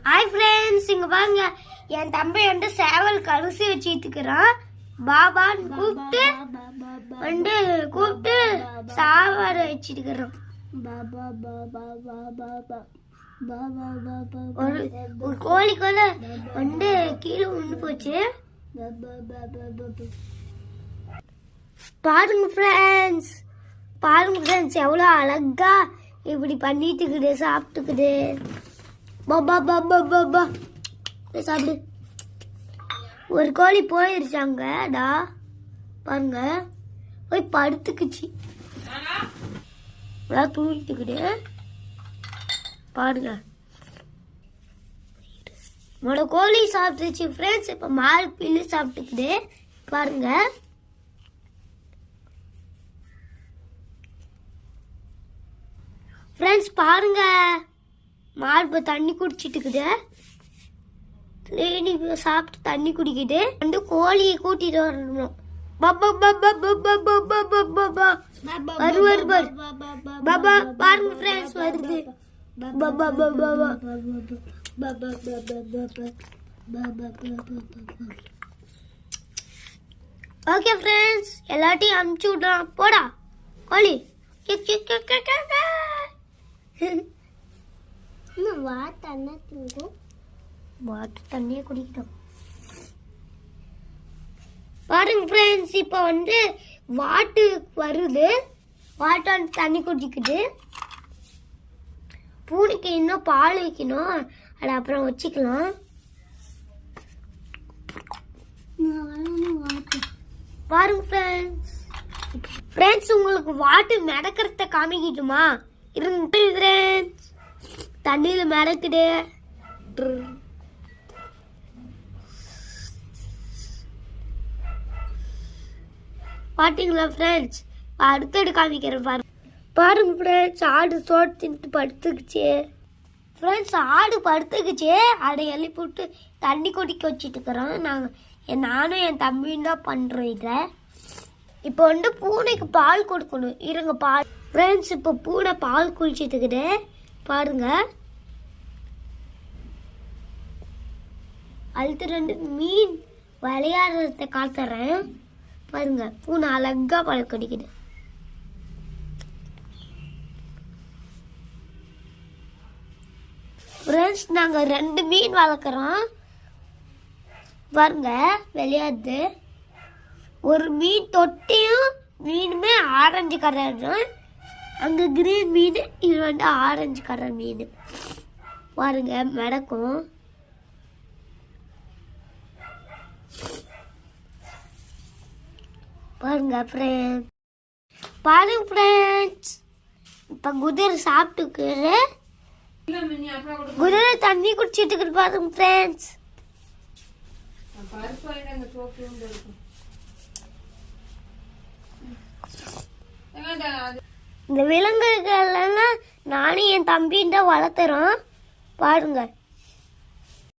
Hi friends, இங்க பாருங்க என் தம்பி வந்து சேவல் கரிசி வச்சுக்கிறான். பாபான்னு கூப்பிட்டு சாவார வச்சுக்கிறான். ஒரு கோழிக்குள்ள வந்து கீழே உண்டு போச்சு. பாருங்க ஃப்ரெண்ட்ஸ் எவ்வளோ அழகா இப்படி பண்ணிட்டுக்குது, சாப்பிட்டுக்குது. பாபா பாபா பாபா சாப்பிடு. ஒரு கோழி போயிருச்சாங்கடா, பாருங்க போய் படுத்துக்குச்சு, தூங்கிட்டுக்குது. பாருங்க உன்னோட கோழி சாப்பிட்டுச்சு ஃப்ரெண்ட்ஸ். இப்போ மாடு பில்லு சாப்பிட்டுக்குது பாருங்க. ஃப்ரெண்ட்ஸ் பாருங்க, மாடு இப்போ தண்ணி குடிச்சிட்டுக்குது. தேனி சாப்பிட்டு தண்ணி குடிக்குது. வந்து கோழியை கூட்டிட்டு வரணும். பாபா பாருங்க ஃப்ரெண்ட்ஸ் வருது. ஓகே ஃப்ரெண்ட்ஸ், எல்லாத்தையும் அனுப்பிச்சு விடுறான். போடா கோழி. வாட்டர் தண்ணியே குடிக்கணும். பாருங்க ஃப்ரெண்ட்ஸ், இப்போ வந்து வாட்டு வருது. வாட்டான் தண்ணி குடிக்குது. பூனைக்கு இன்னும் பால் வைக்கணும், அது அப்புறம் வச்சுக்கலாம். பாருங்க ஃப்ரெண்ட்ஸ் உங்களுக்கு வாட்டு மிதக்கிறத காமிக்கிட்டுமா? இருந்து ஃப்ரெண்ட்ஸ் தண்ணியில மிதக்குது. பாத்தீங்களா ஃப்ரெண்ட்ஸ்? அடுத்தது காமிக்கிறேன் பாருங்க ஃப்ரெண்ட்ஸ். ஆடு சோறு தின்ட்டு படுத்துக்குச்சு ஃப்ரெண்ட்ஸ். ஆடு படுத்துக்குச்சு. அதை எழுப்பி விட்டு தண்ணி குடிக்க வச்சுட்டு இருக்கிறோம். நானும் என் தம்பியும் தான் பண்ணுறோம் இதை. இப்போ வந்து பூனைக்கு பால் கொடுக்கணும். இருங்க பால் ஃப்ரெண்ட்ஸ். இப்போ பூனை பால் குடிச்சிட்டுக்குது பாருங்க. அடுத்து 2 மீன் விளையாடுறத காட்டுறேன் பாருங்க. பூனை அழகா பால் குடிக்குது. ஃப்ரெண்ட்ஸ் நாங்கள் 2 மீன் வளர்க்குறோம் பாருங்க, விளையாடுது. ஒரு மீன் தொட்டியும் மீனுமே ஆரஞ்சு கலர் தான். அங்கே கிரீன் மீன், இது வந்து ஆரஞ்சு கலர் மீன். பாருங்க மிதக்கும். பாருங்க ஃப்ரெண்ட்ஸ் இப்போ குதிரை சாப்பிட்டுக்குது. குதிரை தண்ணி குடிச்சிட்டு இருக்கு பாருங்க ஃப்ரெண்ட்ஸ். இந்த விலங்குகள் எல்லாம் நானும் என் தம்பியும் தான் வளர்த்துறோம் பாருங்க.